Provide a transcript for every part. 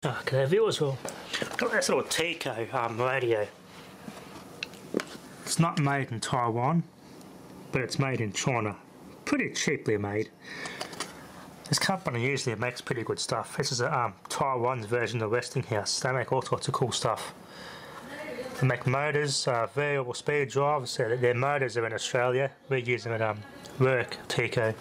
Okay, viewers, well, got this little TECO radio. It's not made in Taiwan, but it's made in China. Pretty cheaply made. This company usually makes pretty good stuff. This is a Taiwan's version of Westinghouse. They make all sorts of cool stuff. They make motors, variable speed drives. So their motors are in Australia. We use them at work, TECO.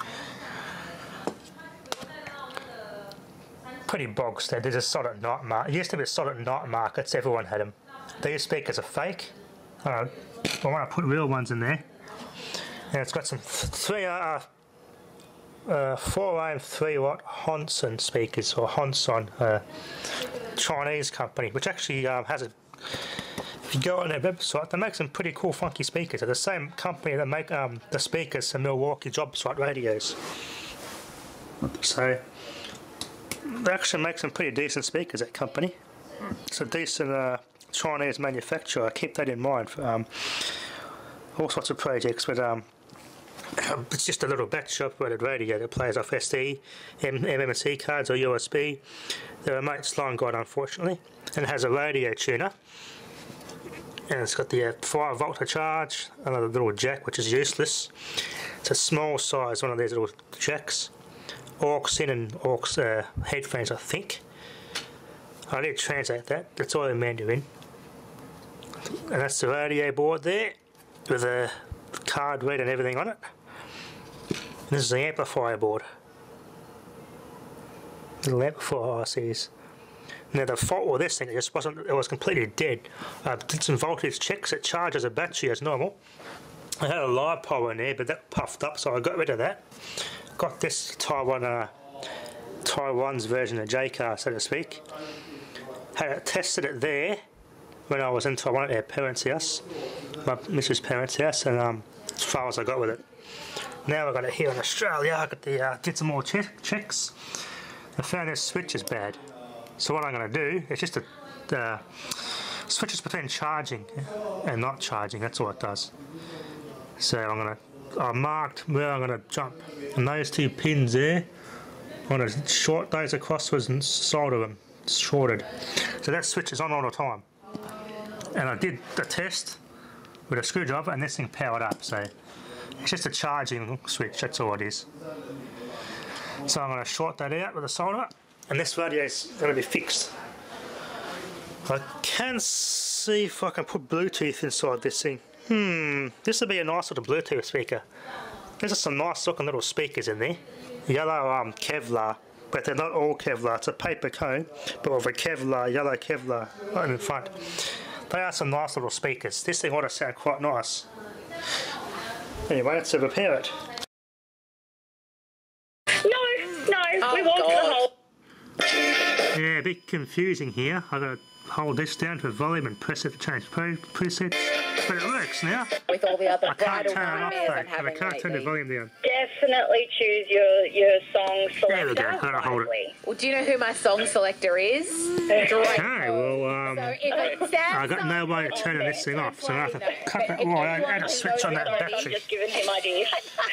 Pretty bog standard. There's a solid night market. It used to be solid night markets. Everyone had them. These speakers are fake. I want to put real ones in there. And it's got some 4 ohm 3 watt Honson speakers, or Honson, Chinese company, which actually has a. If you go on their website, they make some pretty cool, funky speakers. They're the same company that make the speakers for Milwaukee job site radios. So they actually make some pretty decent speakers, that company. It's a decent Chinese manufacturer. I keep that in mind for all sorts of projects, but it's just a little batch operated radio that plays off SD, MMC cards or USB. The remote's long gone, unfortunately, and it has a radio tuner. And it's got the 5 volt to charge, another little jack which is useless. It's a small size, one of these little jacks. Aux in and aux headphones, I think. I did translate that, that's all in Mandarin. And that's the radio board there, with a card read and everything on it. And this is the amplifier board. Little amplifier ICs. Now the fault with this thing, it was completely dead. I did some voltage checks, it charges a battery as normal. I had a live power in there, but that puffed up, so I got rid of that. Got this Taiwan's version of J-Car, so to speak. Had tested it there when I was in Taiwan at their parents' house, my missus' parents' house, and as far as I got with it. Now I've got it here in Australia. I got the did some more checks. I found this switch is bad. So what I'm going to do is just switches between charging and not charging. That's all it does. So I marked where I'm going to jump, and those 2 pins there, I'm going to short those across and solder them, shorted. So that switch is on all the time. And I did the test with a screwdriver, and this thing powered up. So it's just a charging switch. That's all it is. So I'm going to short that out with a solder, and this radio is going to be fixed. I can see if I can put Bluetooth inside this thing. This would be a nice little Bluetooth speaker. There's some nice looking little speakers in there. Yellow Kevlar, but they're not all Kevlar. It's a paper cone, but with a Kevlar, yellow Kevlar right in front. They are some nice little speakers. This thing ought to sound quite nice. Anyway, let's repair it. No, we want the whole. Yeah, a bit confusing here. I've got to hold this down to volume and press it to change presets, but it works now. With all the other I can't turn it off though, I can't turn the volume down. Definitely choose your song selector. There we go, I've got to hold it. Well, do you know who my song selector is? Okay, well, So if it sounds I've got no way of turning this thing off, so I have to cut that wire, add a switch on that battery. Just giving him ideas.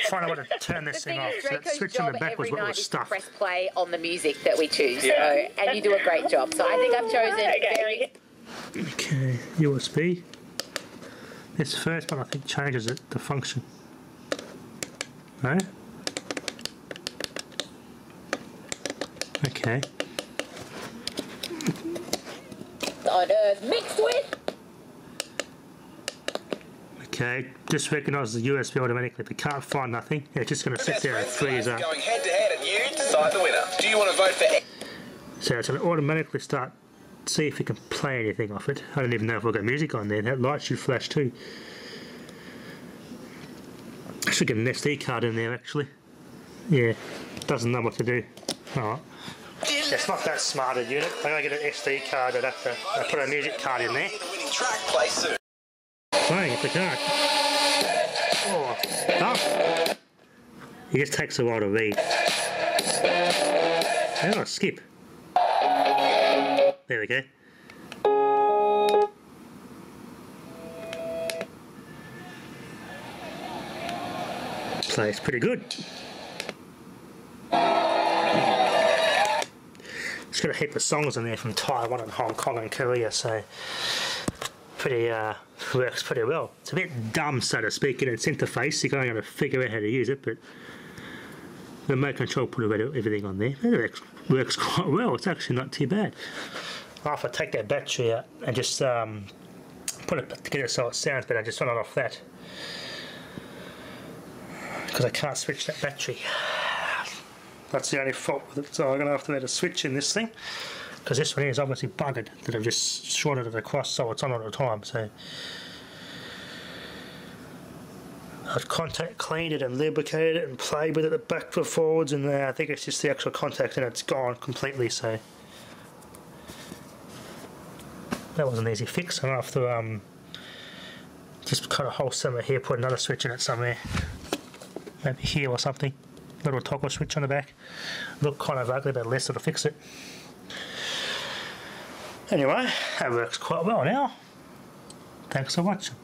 Find out how to turn this thing off. So that switch on the back was what was stuck. Press play on the music that we choose, so, and you do a great job. So I think I've chosen very. Okay, USB. This first one I think changes it, the function. No? Okay. On earth mixed with. Okay, just recognise the USB automatically. If you can't find nothing, yeah, it's just going to sit there and freeze up. Going head to head, and you decide the winner. Do you want to vote for? So it's going to automatically start. See if you can play anything off it. I don't even know if we've got music on there. That light should flash too. I should get an SD card in there actually. Yeah, doesn't know what to do. Alright. It's not that smart a unit. I'm going to get an SD card. I'd have to put a music card in there. Playing it, the card. Oh, oh. It just takes a while to read. Oh, skip. There we go. Plays pretty good. It's got a heap of songs in there from Taiwan and Hong Kong and Korea, so pretty works pretty well. It's a bit dumb, so to speak, in its interface. You're going to figure out how to use it, but the remote control put everything on there. It works quite well. It's actually not too bad. If I take that battery out and just put it together so it sounds better, just run it off that, because I can't switch that battery. That's the only fault with it, so I'm going to have to add a switch in this thing, because this one here is obviously buggered, that I've just shorted it across so it's on all the time. So I've cleaned it and lubricated it and played with it back and forwards, and I think it's just the actual contact and it's gone completely, so that was an easy fix. I'm going to have to just cut a hole somewhere here, put another switch in it somewhere, maybe here or something. Little toggle switch on the back. Look kind of ugly, but at least it'll fix it. Anyway, that works quite well now. Thanks for watching.